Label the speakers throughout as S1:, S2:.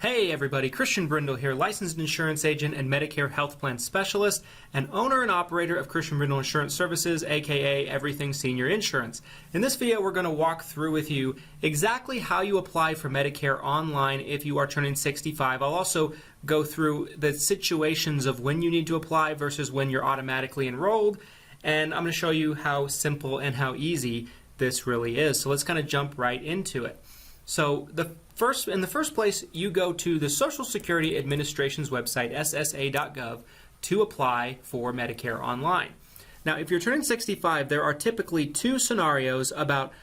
S1: Hey everybody, Christian Brindle here, licensed insurance agent and Medicare health plan specialist, and owner and operator of Christian Brindle Insurance Services, aka Everything Senior Insurance. In this video, we're going to walk through with you exactly how you apply for Medicare online if you are turning 65. I'll also go through the situations of when you need to apply versus when you're automatically enrolled, and I'm going to show you how simple and how easy this really is. So let's kind of jump right into it. So in the first place, you go to the Social Security Administration's website, ssa.gov, to apply for Medicare online. Now, if you're turning 65, there are typically two scenarios about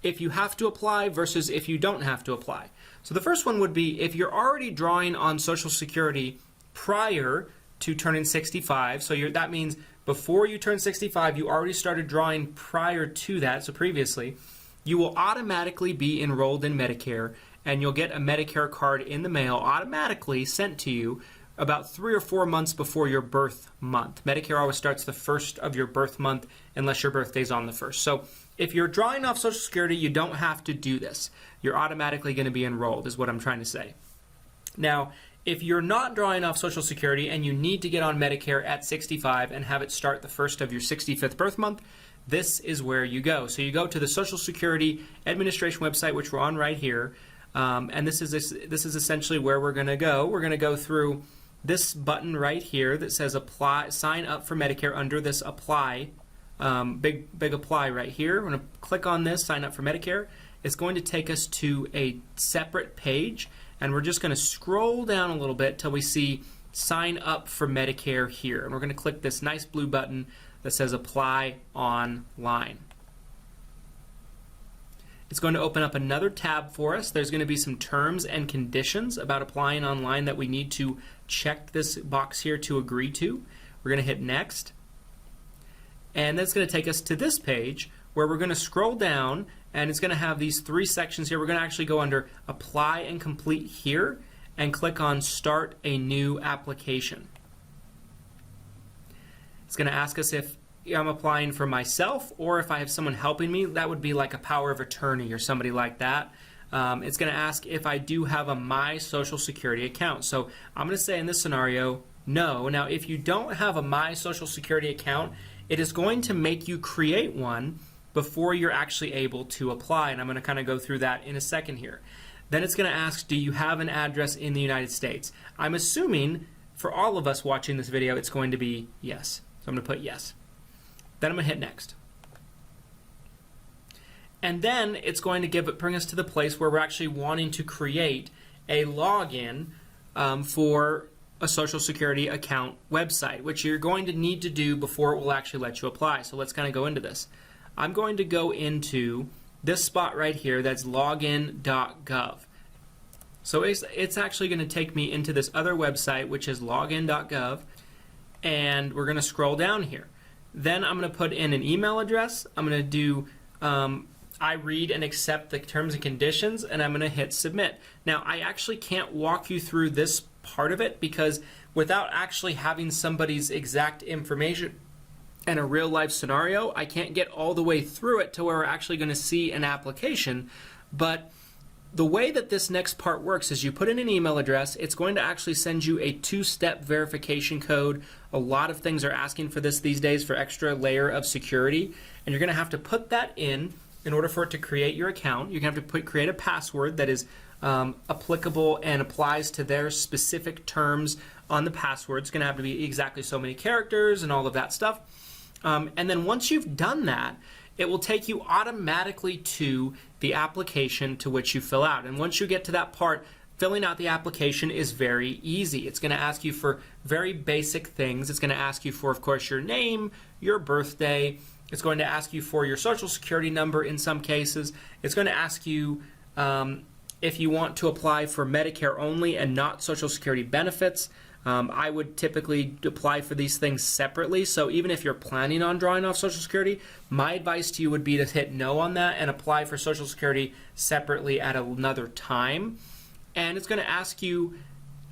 S1: if you have to apply versus if you don't have to apply. So the first one would be if you're already drawing on Social Security prior to turning 65, so that means before you turn 65, you already started drawing prior to that, so previously, you will automatically be enrolled in Medicare, and you'll get a Medicare card in the mail automatically sent to you about 3 or 4 months before your birth month. Medicare always starts the first of your birth month unless your birthday's on the first. So if you're drawing off Social Security, you don't have to do this. You're automatically going to be enrolled, is what I'm trying to say. Now, if you're not drawing off Social Security and you need to get on Medicare at 65 and have it start the first of your 65th birth month, this is where you go. So you go to the Social Security Administration website, which we're on right here, and this is essentially where we're going to go. We're going to go through this button right here that says apply, sign up for Medicare under this apply, big apply right here. We're going to click on this, sign up for Medicare. It's going to take us to a separate page, and we're just going to scroll down a little bit till we see sign up for Medicare here. And we're going to click this nice blue button that says apply online. It's going to open up another tab for us. There's going to be some terms and conditions about applying online that we need to check this box here to agree to. We're going to hit next. And that's going to take us to this page where we're going to scroll down, and it's going to have these 3 sections here. We're going to actually go under apply and complete here and click on start a new application. It's going to ask us if I'm applying for myself or if I have someone helping me. That would be like a power of attorney or somebody like that. It's going to ask if I do have a My Social Security account. So I'm going to say in this scenario, no. Now, if you don't have a My Social Security account, it is going to make you create one before you're actually able to apply. And I'm going to kind of go through that in a second here. Then it's going to ask, do you have an address in the United States? I'm assuming for all of us watching this video, it's going to be yes. So I'm going to put yes. Then I'm going to hit next. And then it's going to bring us to the place where we're actually wanting to create a login for a Social Security account website, which you're going to need to do before it will actually let you apply. So let's kind of go into this. I'm going to go into this spot right here that's login.gov. So it's actually going to take me into this other website, which is login.gov, and we're going to scroll down here. Then I'm going to put in an email address. I'm going to do I read and accept the terms and conditions, and I'm going to hit submit. Now, I actually can't walk you through this part of it because without actually having somebody's exact information and a real life scenario, I can't get all the way through it to where we're actually going to see an application. But the way that this next part works is you put in an email address. It's going to actually send you a 2-step verification code. A lot of things are asking for this these days for extra layer of security, and you're going to have to put that in order for it to create your account. You're going to have to create a password that is applicable and applies to their specific terms on the password. It's going to have to be exactly so many characters and all of that stuff. And then once you've done that, it will take you automatically to the application to which you fill out. And once you get to that part, filling out the application is very easy. It's going to ask you for very basic things. It's going to ask you for, of course, your name, your birthday. It's going to ask you for your Social Security number in some cases. It's going to ask you if you want to apply for Medicare only and not Social Security benefits. I would typically apply for these things separately, so even if you're planning on drawing off Social Security, my advice to you would be to hit no on that and apply for Social Security separately at another time. And it's going to ask you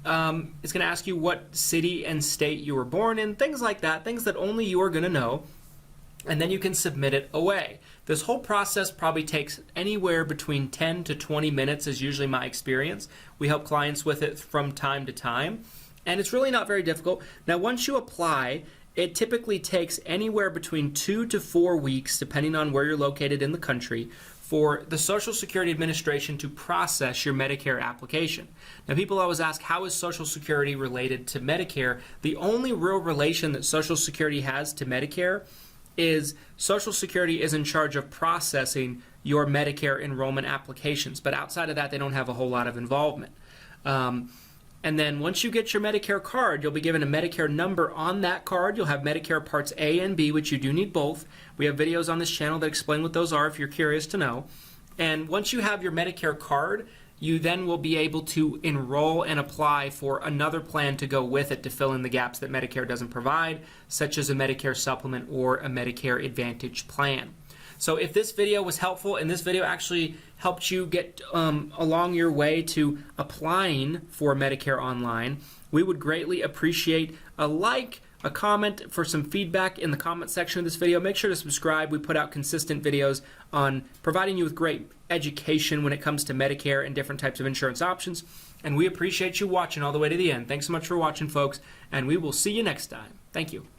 S1: what city and state you were born in, things like that, things that only you are going to know. and then you can submit it away. This whole process probably takes anywhere between 10 to 20 minutes is usually my experience. We help clients with it from time to time, and it's really not very difficult. Now, once you apply, it typically takes anywhere between 2 to 4 weeks, depending on where you're located in the country, for the Social Security Administration to process your Medicare application. Now, people always ask, how is Social Security related to Medicare? The only real relation that Social Security has to Medicare is Social Security is in charge of processing your Medicare enrollment applications. But outside of that, they don't have a whole lot of involvement. And then once you get your Medicare card, you'll be given a Medicare number on that card. You'll have Medicare Parts A and B, which you do need both. We have videos on this channel that explain what those are if you're curious to know. And once you have your Medicare card, you then will be able to enroll and apply for another plan to go with it to fill in the gaps that Medicare doesn't provide, such as a Medicare supplement or a Medicare Advantage plan. So if this video was helpful and this video actually helped you get along your way to applying for Medicare Online, we would greatly appreciate a like, a comment for some feedback in the comment section of this video. Make sure to subscribe. We put out consistent videos on providing you with great education when it comes to Medicare and different types of insurance options. And we appreciate you watching all the way to the end. Thanks so much for watching, folks, and we will see you next time. Thank you.